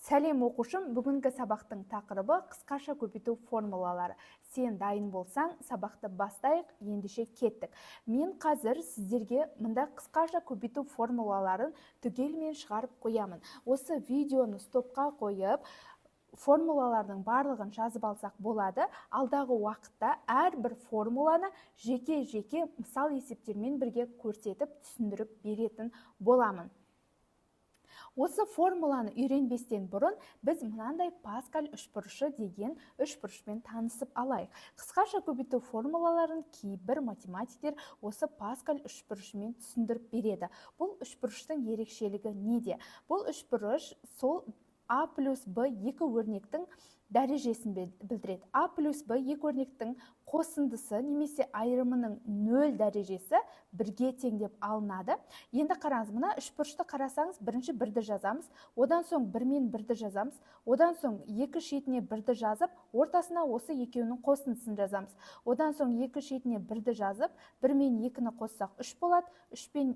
Сәлем оқушым, бүгінгі сабақтың тақырыбы қысқаша көбейту формулалары. Сен дайын болсаң, сабақты бастайық, ендеше кеттік. Мен қазір сіздерге мында қысқаша көбейту формулаларын түгелмен шығарып қоямын. Осы видеоны стопқа қойып, формулалардың барлығын жазып алсақ болады. Алдағы уақытта әрбір формуланы жеке-жеке мысал есептермен бірге көрсетіп, түсіндіріп беретін боламын. Осы формуланы үйренбестен бұрын біз мынандай Паскаль үшбұрышы деген үшбұрышпен танысып алайық. Қысқаша көбейту формулаларын кейбір математиктер осы Паскаль үшбұрышымен түсіндіріп береді. Бұл үшбұрыштың ерекшелігі неде? Бұл үшбұрыш сол А плюс Б екі өрнектің дәрежесін білдіреді. А плюс Б екі өрнектің қосындысы немесе айырымының 0 дәрежесі бірге тең деп алынады. Енді қараңыз, мына үшбұрышты қарасаңыз, бірінші бірді жазамыз, одан соң бір мен бірді жазамыз, одан соң екі шетіне бірді жазып, ортасына осы екеуінің қосындысын жазамыз. Одан соң екі шетіне бірді жазып, бір мен екіні қоссақ 3 болады, 2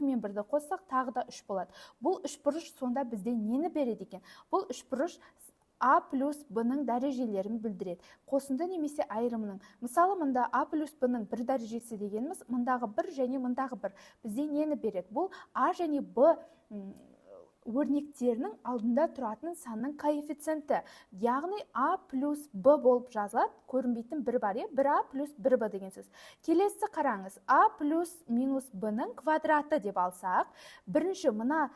мен бірді қоссақ тағы да 3 болады. Бұл үшбұрыш сонда бізде нені береді екен? Бұл үшбұрыш А плюс Б-ның дәрежелерін білдіреді. Қосынды немесе айырымының. Мысалы, мында А плюс Б-ның бір дәрежесі дегеніміз, мындағы бір және мындағы бір. Бізде нені береді? Бұл А және Б өрнектерінің алдында тұратын санның коэффициенті. Яғни А плюс Б болып жазылады. Көрінбейтін бір бар, бір А плюс бір Б деген сөз. Келесі қараңыз, А плюс минус Б-ның квадраты деп алсақ, бірінші мына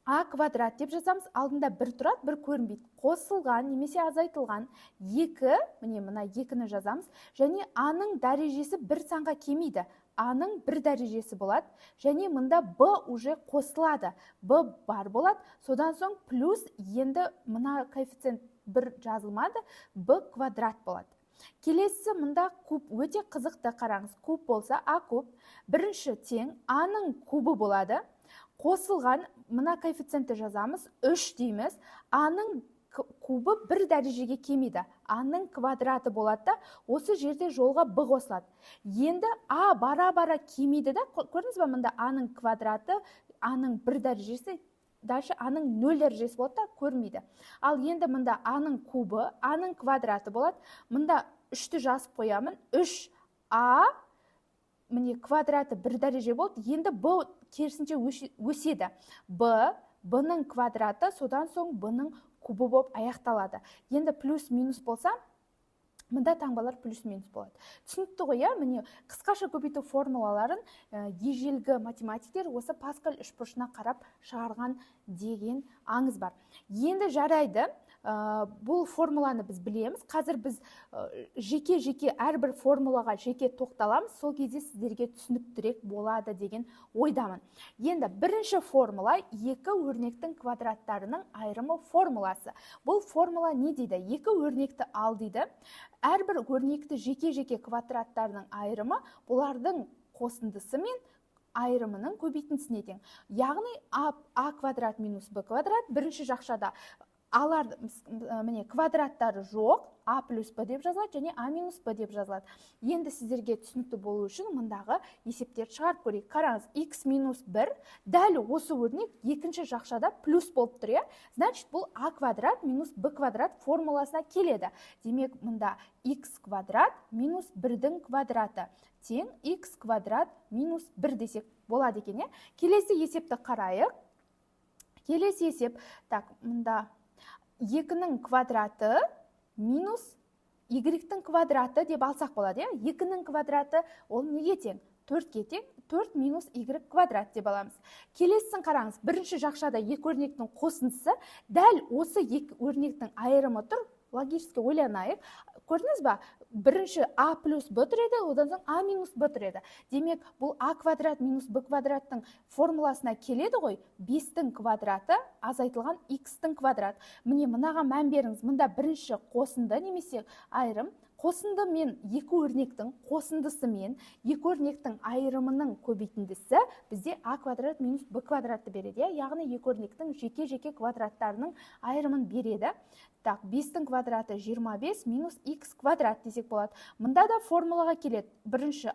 А квадрат деп жазамыз, алдында бір тұрады, бір көрінбейді. Қосылған немесе азайтылған екі, міне мына екіні жазамыз, және А-ның дәрежесі бір санға кемейді. А-ның бір дәрежесі болады, және мында Б уже қосылады. Б бар болады, содан соң плюс енді мына коэффициент бір жазылмады, Б квадрат болады. Келесі мында куб, өте қызықты қараңыз. Куб болса А куб, бірінші тең А-ның кубы болады. Қосылған, мына коэффициентті жазамыз, 3 дейміз. А-ның кубы бір дәрежеге кемейді. А-ның квадраты болады да, осы жерде жолға Б қосылады. Енді А бара-бара кемейді да, көрдіңіз ба, мында А-ның квадраты, А-ның бір дәрежесі, дальше А-ның 0 дәрежесі болады да, көрмейді. Ал енді мында А-ның кубы, А-ның квадраты болады. Мында 3-ті жазып қоямын. 3А, міне квадраты бір дәреже болды. Енді Б керісінше өседі. Б-ның квадраты, содан соң Б-ның кубы болып аяқталады. Енді плюс-минус болса, мында таңбалар плюс-минус болады. Түсінікті ғой, міне қысқаша көбейту формулаларын ежелгі математиктер осы Паскаль үшбұрышына қарап шығарған деген аңыз бар. Енді жарайды. Бұл формуланы біз білеміз. Қазір біз жеке-жеке әрбір формулаға жеке тоқталамыз. Сол кезде сіздерге түсініктірек болады деген ойдамын. Енді бірінші формула екі өрнектің квадраттарының айырымы формуласы. Бұл формула не дейді? Екі өрнекті ал дейді. Әрбір өрнекті жеке-жеке квадраттарының айырымы бұлардың қосындысы мен айырымының көбейтіндісіне тең. Яғни А квадрат минус Б квадрат бірінші жақшада алар, міне, квадраттары жоқ, А плюс Б деп жазылады, және А минус Б деп жазылады. Енді сіздерге түсінікті болу үшін мұндағы есептерді шығарып көрейік. Қараңыз, X минус 1, дәл осы өрнек екінші жақшада плюс болып тұр, значит, бұл А квадрат минус Б квадрат формуласына келеді. Демек, мұнда X квадрат минус 1-дің квадраты тең X квадрат минус 1 десек болады екен. Келесі есепті қарайық. Келесі есеп, так, мұнда 2-ның квадраты минус Y-дің квадраты деп алсақ болады. 2-ның квадраты ол неге тең? 4-ке тең, 4 минус Y квадрат деп аламыз. Келесісін қараңыз, бірінші жақшада екі өрнектің қосындысы, дәл осы екі өрнектің айырымы тұр. Логически ойланайық. Көрдіңіз ба? Бірінші А плюс Б тұр еді, одан соң А минус Б тұр еді. Демек, бұл А квадрат минус Б квадраттың формуласына келеді ғой, 5-дің квадраты азайтылған X-дің квадрат. Міне, мұнаға мән беріңіз. Мұнда бірінші қосынды немесе айырым. Қосынды мен екі өрнектің қосындысы мен екі өрнектің айырымының көбейтіндісі бізде А квадрат минус Б квадратты береді. Яғни екі өрнектің жеке-жеке квадраттарының айырымын береді. Так, 5-дің квадраты 25 минус X квадрат десек болады. Мұнда да формулаға келеді. Бірінші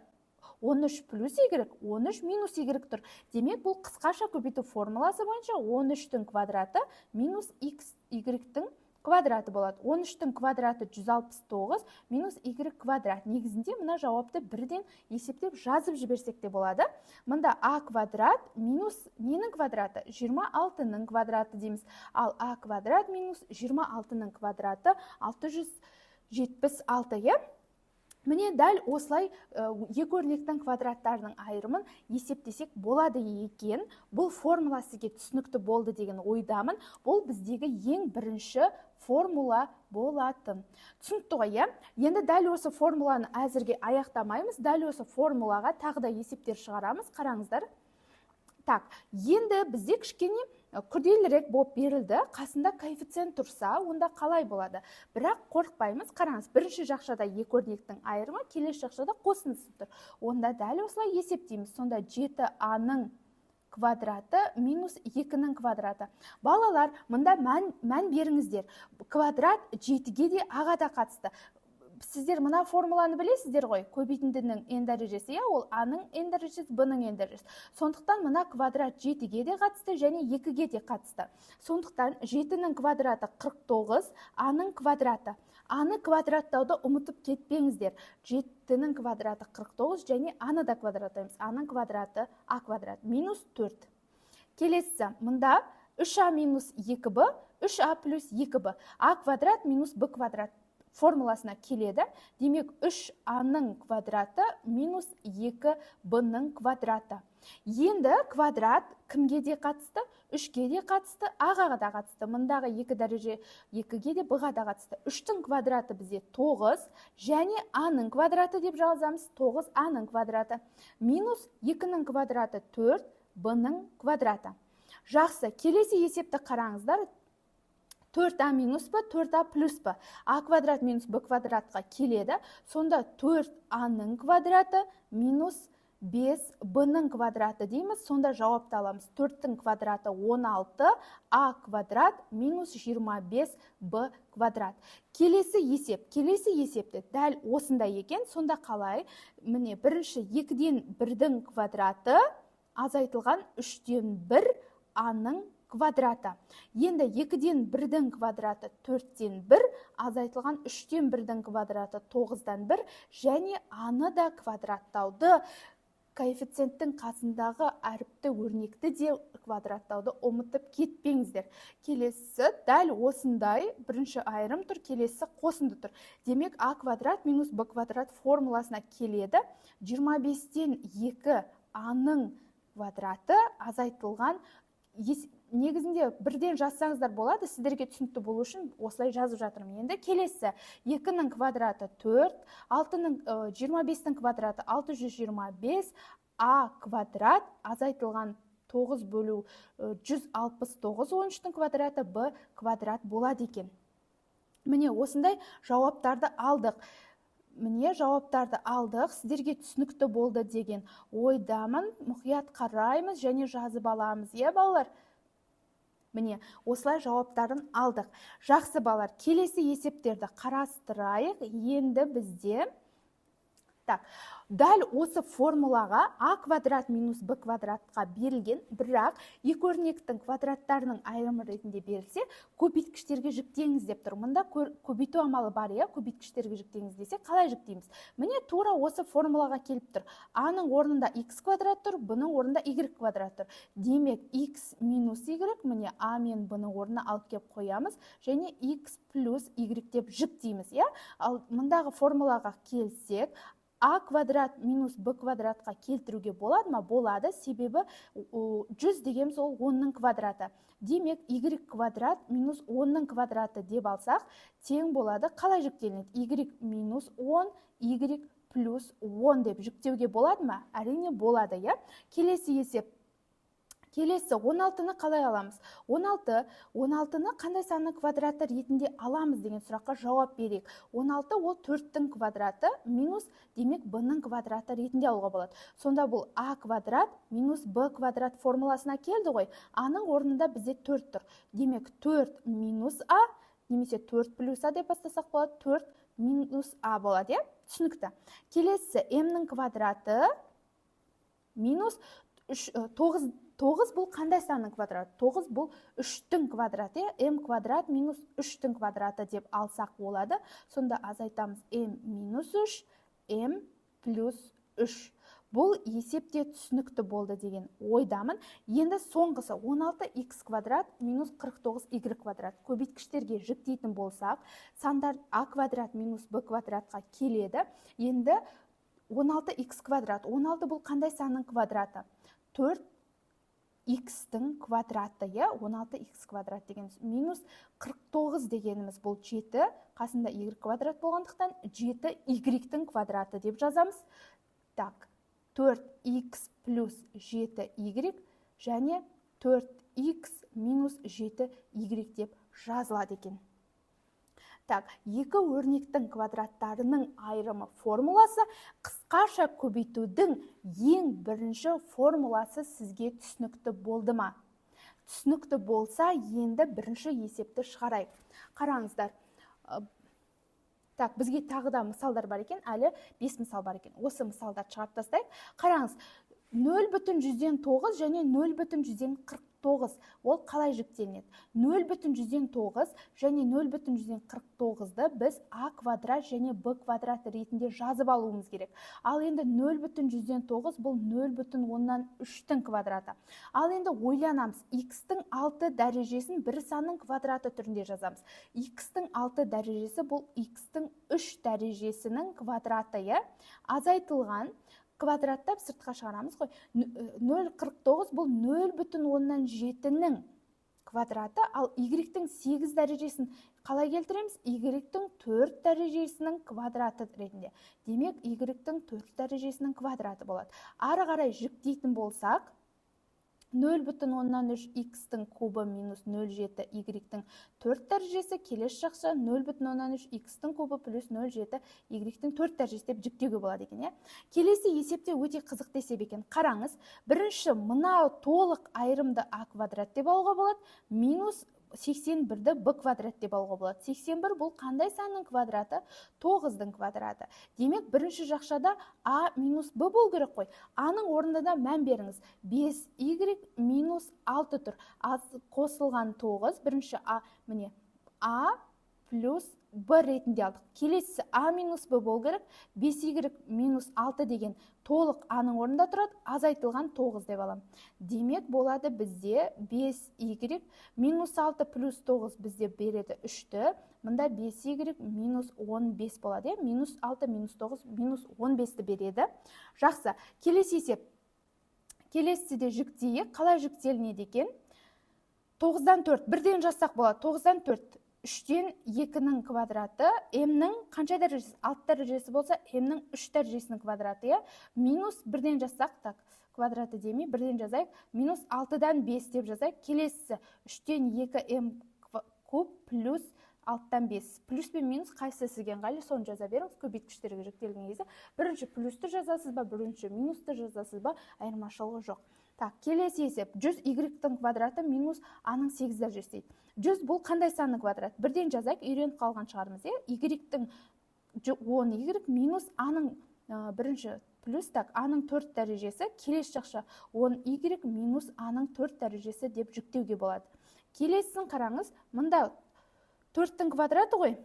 13 плюс y, 13 минус y тұр. Демек, бұл қысқаша көбейту формуласы бойынша 13-тің квадраты минус x y-тің квадраты болады. 13-тің квадраты 169 минус y квадрат. Негізінде мына жауапты бірден есептеп жазып жіберсек те болады. Мында a квадрат минус ненің квадраты? 26-ның квадраты дейміз. Ал a квадрат минус 26-ның квадраты 676, Міне дәл осылай екі өрнектің квадраттарының айырымын есептесек болады екен. Бұл формула сізге түсінікті болды деген ойдамын. Бұл біздегі ең бірінші формула болатын. Түсінікті ғой, иә? Енді дәл осы формуланы әзірге аяқтамаймыз. Дәл осы формулаға тағы да есептер шығарамыз. Қараңыздар. Так, енді бізде кішкене күрделірек болып берілді. Қасында коэффициент тұрса, онда қалай болады? Бірақ қорықпаймыз. Қараңыз, бірінші жақшада екі өрнектің айырымы, келесі жақшада қосындысы тұр. Онда дәл осылай есептейміз. Сонда 7a-ның квадраты минус 2-ның квадраты. Балалар, мында мән беріңіздер. Квадрат 7-ге де а-ға да қатысты. Сіздер мына формуланы білесіздер ғой, көбейтіндінің n дәрежесі, ол a-ның n дәрежесі, b-ның n дәрежесі. Сондықтан мына квадрат 7-ге де қатысты және 2-ге де қатысты. Сондықтан 7-ның квадраты 49, a-ның квадраты. A-ны квадраттауды ұмытып кетпеңіздер. 7-ның квадраты 49 және a-ны да квадраттаймыз. A-ның квадраты a квадрат минус 4. Келесі, мында 3a минус 2b, 3a плюс 2b. a квадрат минус b квадрат формуласына келеді. Демек, 3a-ның квадраты минус 2b-ның квадраты. Енді квадрат кімге де қатысты? 3-ге де қатысты, а-ға да қатысты. Мындағы 2 дәреже 2-ге де b-ға да қатысты. 3-тің квадраты бізде 9 және a-ның квадраты деп жазамыз. 9a-ның квадраты. Минус 2-ның квадраты 4, b-ның квадраты. Жақсы, келесі есепті қараңыздар. 4a минус b, 4a плюс b. a квадрат минус b квадратқа келеді. Сонда 4a-ның квадраты минус 5b-ның квадраты дейміз. Сонда жауапты аламыз. 4-тің квадраты 16, a квадрат минус 25b квадрат. Келесі есепті дәл осындай екен. Сонда қалай? Міне, бірінші 2-ден 1-дің квадраты азайтылған 3-ден 1 a-ның квадраты. Енді 2-ден 1-дің квадраты 4-ден 1, азайтылған 3-ден 1-дің квадраты 9-дан 1, және a-ны да квадраттауды, коэффициенттің қасындағы әріпті өрнекті де квадраттауды ұмытып кетпеңіздер. Келесі дәл осындай бірінші айырым тұр, келесі қосынды тұр. Демек, a квадрат минус b квадрат формуласына келеді. 25-тен 2 a-ның квадраты азайтылған, негізінде бірден жазсаңыздар болады, сіздерге түсінікті болу үшін осылай жазып жатырмын. Енді келесі 2-ның квадраты 4, 25-ның квадраты 625, a квадрат азайтылған 9 бөлу 169, 13-ның квадраты b квадрат болады екен. Міне осындай жауаптарды алдық. Сіздерге түсінікті болды деген ойдамын. Мұқият қараймыз және жазып аламыз, е балалар? Міне, осылай жауаптарын алдық. Жақсы балалар, келесі есептерді қарастырайық. Енді бізде дәл осы формулаға a квадрат минус b квадратқа берілген, бірақ екі өрнектің квадраттарының айырымы ретінде берілсе, көбейткіштерге жүктеңіз деп тұр. Мұнда көбейту амалы бар, көбейткіштерге жүктеңіз десе, қалай жүктейміз? Міне тура осы формулаға келіп тұр. a-ның орнында x квадрат тұр, b-ның орнында y квадрат тұр. Демек, x минус y, міне a мен b-ның орнына алып кеп қоямыз, және x плюс y деп жүктейміз. Ал мұндағы формулаға келсек, a квадрат минус b квадратқа келтіруге болады ма? Болады, себебі 100 дегеніміз ол 10-ның квадраты. Демек, y квадрат минус 10-ның квадраты деп алсақ, тең болады. Қалай жүктелінеді? Y минус 10, y плюс 10 деп жүктеуге болады ма? Әрине болады, Келесі есеп. Келесі 16-ны қалай аламыз? 16-ны қандай санның квадраты ретінде аламыз деген сұраққа жауап берейік. 16 ол 4-тің квадраты минус, демек, b-ның квадраты ретінде алуға болады. Сонда бұл a квадрат минус b квадрат формуласына келді ғой. a-ның орнында бізде 4 тұр. Демек, 4 минус a, немесе 4 плюс a деп бастасақ болады, 4 минус a болады, Түсінікті. Келесі m-ның квадраты минус 9 бұл қандай санның квадраты? 9 бұл 3-тің квадраты, m квадрат минус 3-тің квадраты деп алсақ болады. Сонда азайтамыз m минус 3, m плюс 3. Бұл есепте түсінікті болды деген ойдамын. Енді соңғысы 16x квадрат минус 49y квадрат. Көбейткіштерге жіктейтін болсақ, сандар a квадрат минус b квадратқа келеді. Енді 16x квадрат. 16 бұл қандай санның квадраты? 4x-тің квадраты, 16x квадрат дегеніміз. Минус 49 дегеніміз бұл 7, қасында y квадрат болғандықтан 7y-тің квадраты деп жазамыз. Так, 4x плюс 7y және 4x минус 7y деп жазылады екен. Так, екі өрнектің квадраттарының айырымы формуласы қысқаша көбейтудің ең бірінші формуласы сізге түсінікті болды ма? Түсінікті болса, енді бірінші есепті шығарайық. Қараңыздар. Так, бізге тағы да мысалдар бар екен, әлі 5 мысал бар екен. Осы мысалдар шығарып тастайық. Қараңыз, 0,9 және 0,49. Ол қалай жіктелінеді? 0,9 және 0,49-ды біз a квадрат және b квадрат ретінде жазып алуымыз керек. Ал енді 0,9 бұл 0,3-тің квадраты. Ал енді ойланамыз, x-тің 6 дәрежесін бір санның квадраты түрінде жазамыз. x-тің 6 дәрежесі бұл x-тің 3 дәрежесінің квадраты. Азайтылған квадраттап сыртқа шығарамыз ғой. 0,49 бұл 0,7-нің квадраты, ал y-тің 8 дәрежесін қалай келтіреміз? Y-тің 4 дәрежесінің квадраты ретінде. Демек, y-тің 4 дәрежесінің квадраты болады. Ары қарай жіктейтін болсақ, 0,3x-тің кубы минус 0,7 y-тің 4 дәрежесі, келесі жақса 0,3x-тің кубы плюс 0,7 y-тің 4 дәрежесі деп жіктеуге болады екен. Келесі есепте өте қызықты есеп екен. Қараңыз, бірінші мынау толық айырымды a квадрат деп алуға болады, минус 81-ді b квадрат деп алуға болады. 81 бұл қандай санның квадраты? 9-дың квадраты. Демек, бірінші жақшада a минус b бол керек қой. A-ның орнында да мән беріңіз. 5y минус 6 тұр. Қосылған 9, бірінші a, міне, a плюс b ретінде алдық. Келесі a минус b бол керек. 5y минус 6 деген толық a-ның орнында тұрады, азайтылған 9 деп алам. Демек, болады бізде 5y минус 6 плюс 9 бізде береді 3-ті. Мұнда 5y минус 15 болады. Минус 6 минус 9 минус 15-ті береді. Жақсы. Келесі есеп. Келесі де жіктейік. Қалай жіктелінеді екен? 9-дан 4. Бірден жазсақ болады. 9-дан 4. 3-тен 2-нің квадраты, m-нің қанша дәрежесі? 6 дәрежесі болса, m-нің 3 дәрежесінің квадраты. Минус 1-ден жазсақ, так, квадраты демей, 1-ден жазайық. Минус 6-дан 5 деп жазайық. Келесі 3-тен 2m куб плюс 6-тан 5. Плюс пен минус қайсы сізге ыңғайлы, соны жаза беріңіз. Көбейткіштерге жүктелген кезде бірінші плюсті жазасыз ба, бірінші минусты жазасыз ба, айырмашылығы жоқ. Так, келесі есеп. 100y-тің квадраты минус a-ның 8 дәрежесі. 100 бұл қандай санның квадраты? Бірден жазайық, үйреніп қалған шығармыз. Y-тің 10y минус a-ның бірінші плюс, так, a-ның 4 дәрежесі, келесі жақша 10y минус a-ның 4 дәрежесі деп жүктеуге болады. Келесісін қараңыз, мұнда 4-тің квадраты ғой.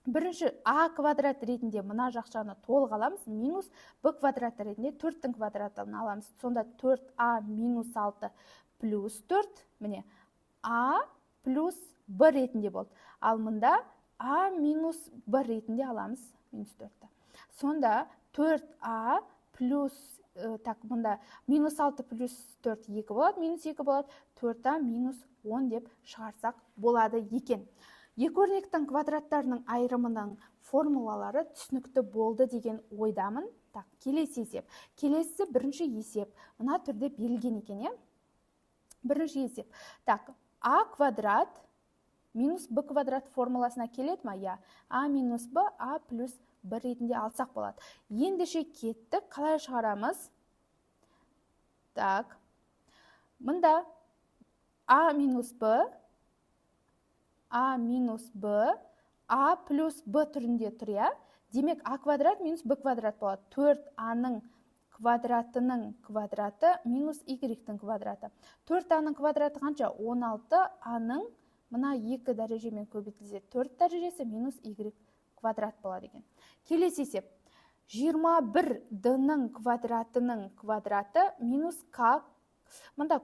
Бірінші a квадрат ретінде мұна жақшаны толық аламыз, минус b квадрат ретінде 4-тің квадратын аламыз. Сонда 4a минус 6 плюс 4, міне, a плюс b ретінде болды. Ал мұнда a минус b ретінде аламыз, минус 4-ті. Сонда 4a плюс, так, мұнда минус 6 плюс 4 2 болады, минус 2 болады, 4a минус 10 деп шығарсақ болады екен. Екі өрнектің квадраттарының айырымының формулалары түсінікті болды деген ойдамын. Так, келесі есеп. Келесі бірінші есеп. Мына түрде берілген екен, бірінші есеп. Так, a квадрат минус b квадрат формуласына келеді ма? A минус b, a плюс b ретінде алсақ болады. Ендеше кеттік, қалай шығарамыз? Так, мұнда a минус b, a минус b, a плюс b түрінде тұр, Демек, a квадрат минус b квадрат болады. 4a-ның квадратының квадраты минус y-тің квадраты. 4а-ның квадраты қанша? 16а-ның мына 2 дәрежемен көбейтілсе 4 дәрежесі минус y квадрат болады екен. Келесі есеп. 21d-ның квадратының квадраты минус k, мында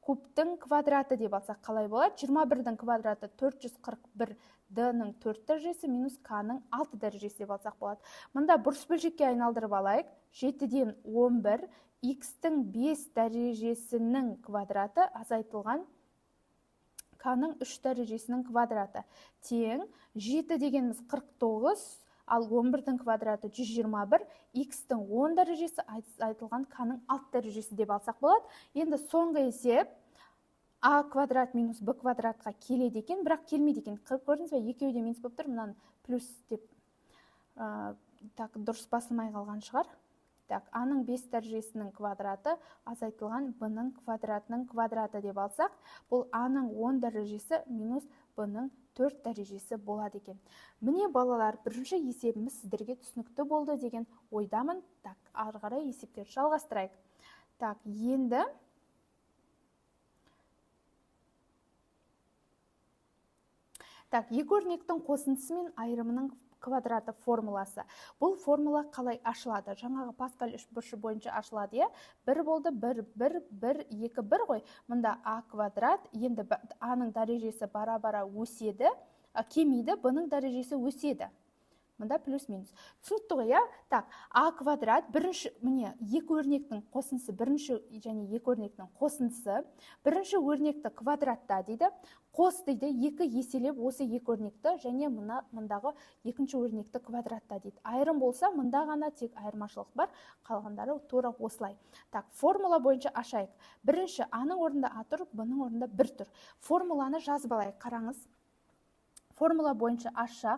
кубтың квадраты деп алсақ қалай болады? 21-дің квадраты 441, d-ның 4 дәрежесі минус k-ның 6 дәрежесі деп алсақ болады. Мында бұрыш бөлшекке айналдырып алайық. 7-ден 11, x-тің 5 дәрежесінің квадраты азайтылған k-ның 3 дәрежесінің квадраты. Тең 7 дегеніміз 49, ал 11-дің квадраты 121, x-тің 10 дәрежесі айтылған k-ның 6 дәрежесі деп алсақ болады. Енді соңғы есеп a квадрат минус b квадратқа келеді екен, бірақ келмейді екен. Көрдіңіз бе, екеуі де минус болып тұр, мұнан плюс деп дұрыс басылмай қалған шығар. a-ның 5 дәрежесінің квадраты азайтылған b-ның квадратының квадраты деп алсақ, бұл a-ның 10 дәрежесі минус b-ның 4 дәрежесі болады екен. Міне балалар, бірінші есебіміз сіздерге түсінікті болды деген ойдамын. Ары қарай есептер жалғастырайық. Енді екі өрнектің қосындысы мен айырымының квадраты формуласы. Бұл формула қалай ашылады? Жаңағы Паскаль үшбұрышы бойынша ашылады, е? 1 болды, 1, 1, 1, 2, 1 ғой. Мұнда a квадрат, енді a-ның дәрежесі бара-бара өседі, кемейді, b-ның дәрежесі өседі. Мұнда плюс-минус. Түсінікті ғой, е? a квадрат, міне, екі өрнектің қосындысы, бірінші және екі өрнектің қосындысы, бірінші өрнекті квадратта дейді, қос дейді, екі еселеп осы екі өрнекті және мұндағы екінші өрнекті квадратта дейді. Айырым болса, мұнда ғана тек айырмашылық бар, қалғандары тура осылай. Формула бойынша ашайық. Бірінші a-ның орнында a тұр, b-ның орнында 1 тұр. Формуланы жазып алайық, қараңыз. Формула бойынша ашсақ,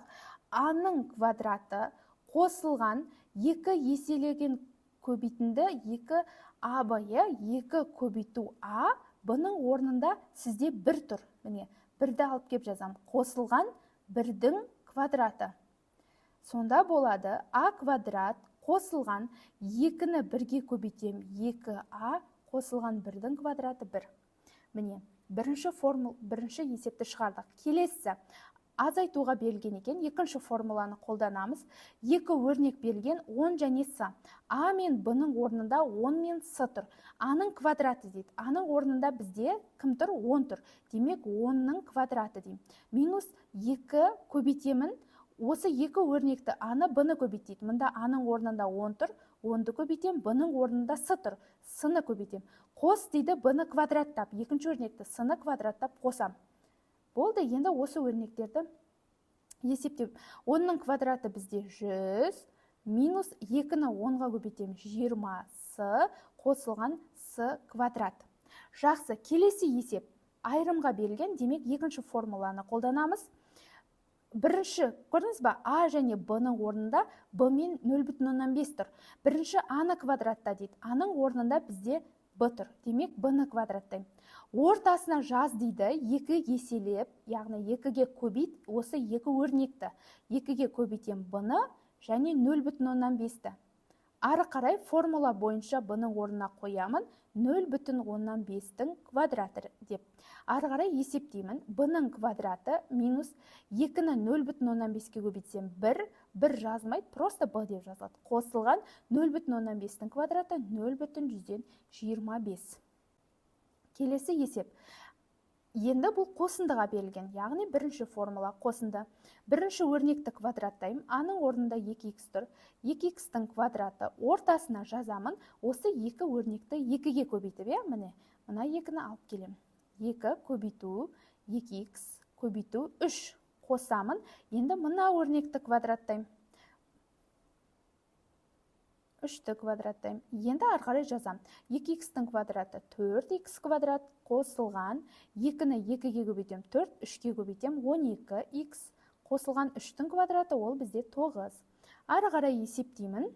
a-ның квадраты қосылған 2 еселеген көбейтінді 2ab, 2 көбейту a, b-ның орнында сізде 1 тұр. Міне, 1-ді алып кеп жазам. Қосылған 1-дің квадраты. Сонда болады a квадрат қосылған 2-ні 1-ге көбейтем, 2a қосылған 1-дің квадраты 1. Міне, бірінші есепті шығардық. Келесі азайтуға берілген екен, екінші формуланы қолданамыз. Екі өрнек берілген 10 және с. a мен b-ның орнында 10 мен с тұр. a-ның квадраты дейді. a-ның орнында бізде кім тұр? 10 тұр. Демек 10-ның квадраты дейм. Минус 2 көбейтемін. Осы екі өрнекті a-ны b-ны көбейтейді. Мұнда a-ның орнында 10 тұр. 10-ды көбейтем, b-ның орнында с тұр. с-ны көбейтем. Қос дейді, b-ны квадраттап. Екінші өрнекті с-ны квадраттап қосам. Болды, енді осы өрнектерді есептеп. 10-ның квадраты бізде 100, минус 2-ні 10-ға көбейтем, 20 қосылған с квадрат. Жақсы, келесі есеп. Айырымға берілген, демек екінші формуланы қолданамыз. Бірінші, көрдіңіз ба, a және b-ның орнында b мен 0,5 тұр. Бірінші a-ны квадратта дейді. a-ның орнында бізде b тұр. Демек, b-ны квадраттайым. Ортасына жаз дейді, 2 еселеп, яғни 2-ге көбейт, осы 2 өрнекті. 2-ге көбейтем b-ны және 0,5-ті. Ары қарай формула бойынша b-ның орнына қоямын, 0,5-тің квадраты деп. Ары қарай есептеймін, b-ның квадраты минус 2-ні 0,5-ге көбейтсем 1 жазмайды, просто b деп жазылады. Қосылған 0,5-тің квадраты 0,125. Келесі есеп. Енді бұл қосындыға берілген, яғни бірінші формула қосынды. Бірінші өрнекті квадраттайым, a-ның орнында 2x тұр. 2x-тің квадраты ортасына жазамын, осы 2 өрнекті 2-ге көбейтіп, міне, мұна 2-ні алып келем. 2 көбейту, 2x көбейту 3 қосамын. Енді мұна өрнекті квадраттайым. 3-ті квадраттайым. Енді арқарай жазам. 2x-тің квадраты 4x квадрат қосылған 2-ні 2-ге көбейтем, 4, 3-ге көбейтем, 12x қосылған 3-тің квадраты ол бізде 9. Ары қарай есептеймін.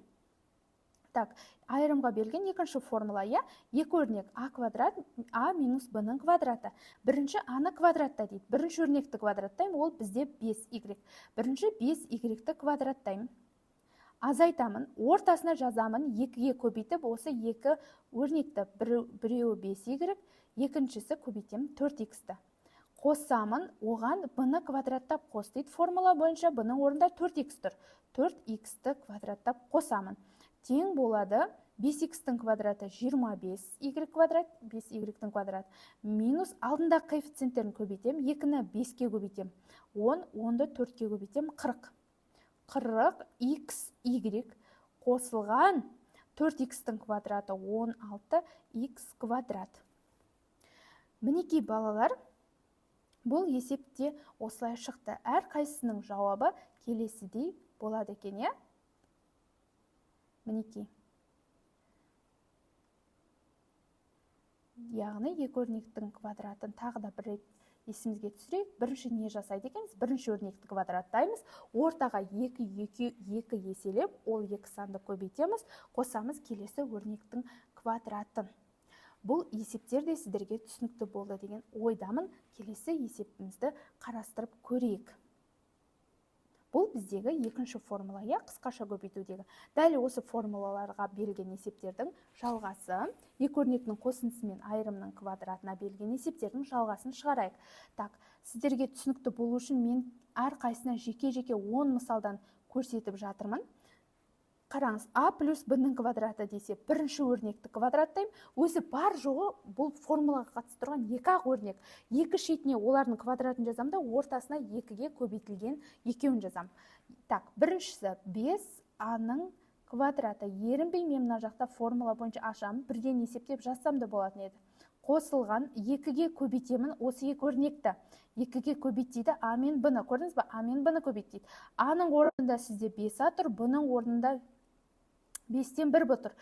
Айырымға берілген екінші формула, 2 өрнек a квадрат, a минус b-ның квадраты. Бірінші a-ны квадратта дейді. Бірінші өрнекті квадраттайым, ол бізде 5y. Бірінші 5y-ті квадраттайым. азайтамын, ортасына жазамын, 2-ге көбейтіп, осы 2 өрнекті, біреуі 5y, екіншісі көбейтемін 4x-ті. Қосамын, оған b-ні квадраттап қос дейді. Формула бойынша b-ның орнында 4x тұр. 4x-ті квадраттап қосамын. Тең болады 5x-тің квадраты 25y квадрат, 5y-тің квадраты, минус алдында коэффициенттерін көбейтем, 2-ні 5-ке көбейтем, 10, 10-ды 4-ке көбейтем, 40. 40xy қосылған 4x-тің квадраты 16x квадрат. Мінекей балалар, бұл есепте осылай шықты. Әр қайсысының жауабы келесідей болады екен, е? Мінекей. Яғни екі өрнектің квадратын тағы да бір рет есімізге түсірейік. Бірінші не жасайды екенбіз? Бірінші өрнекті квадраттаймыз. Ортаға 2 еселеп, ол 2 санды көбейтеміз, қосамыз келесі өрнектің квадратын. Бұл есептер де сіздерге түсінікті болды деген ойдамын. Келесі есепімізді қарастырып көрейік. Бұл біздегі екінші формула, қысқаша көбейтудегі. Дәл осы формулаларға берілген есептердің жалғасы, екі өрнектің қосындысы мен айырымның квадратына берілген есептердің жалғасын шығарайық. Так, сіздерге түсінікті болу үшін мен әрқайсына жеке-жеке 10 мысалдан көрсетіп жатырмын. Қараңыз, а плюс b-ның квадраты десе, бірінші өрнекті квадраттайым. Өзі бар жоғы бұл формулаға қатысып тұрған 2-ақ өрнек. 2 шетіне олардың квадратын жазам да, ортасына 2-ге көбейтілген екеуін жазам. Так, біріншісі 5a-ның квадраты. Ерінбей мен мына жақта формула бойынша ашамын, бірден есептеп жазсам да болатын еді. Қосылған 2-ге көбейтемін осы 2 өрнекті. 2-ге көбейтейді а мен b-ны. Көрдіңіз бе? А мен b-ны көбейтейді. А-ның орнында сізде 5a тұр, b-ның орнында 5-тен 1 бұтыр.